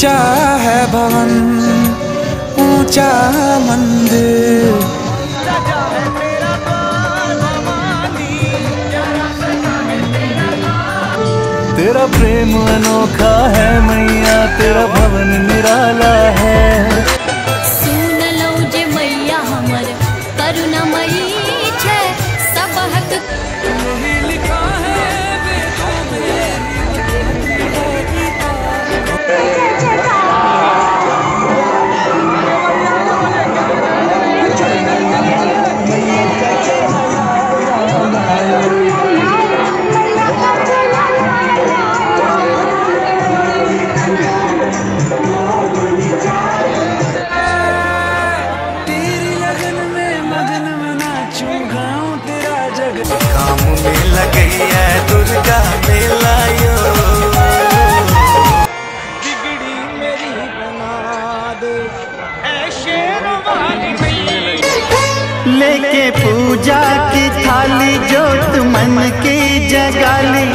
ऊंचा है भवन, ऊंचा मंदिर, तेरा प्रेम अनोखा है मैया, तेरा भवन निराला है। सुन लो जे मैया हमर करुणामयी छे, सब हक नहीं लिखा है वेदों में। काम में लगी है दुर्गा मेला यो, बिगड़ी मेरी बना दे ऐ शेरवाली मैया। लेके पूजा की थाली जोत मन की जगाली।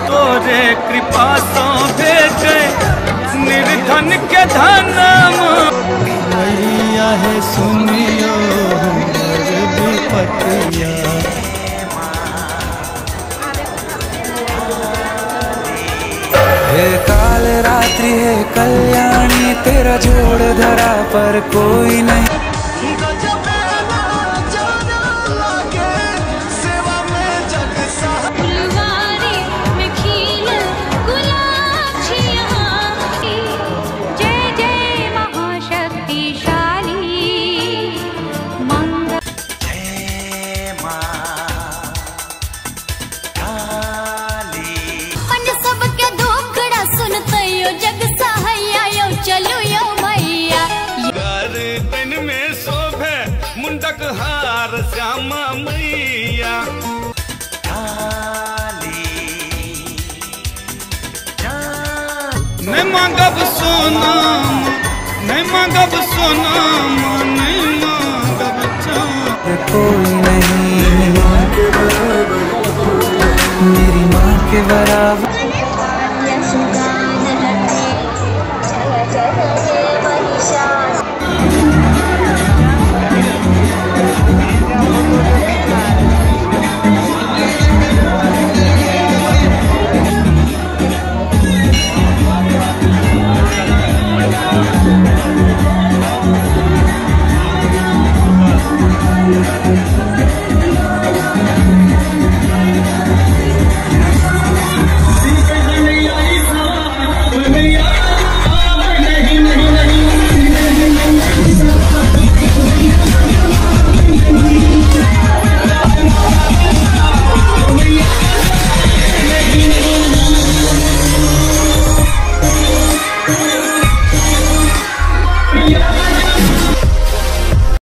तोरे कृपा तो भेजे निर्धन के धनम, मैया है सुनियो हमर विपतिया। हे काल रात्रि है कल्याणी, तेरा जोड़ धरा पर कोई नहीं। मुंडक हार श्यामा मैया, नहीं मांगब सोना, नहीं मांगब सोना, नहीं मांगब चांद। कोई नहीं मेरी माँ के बराबर। Thank you.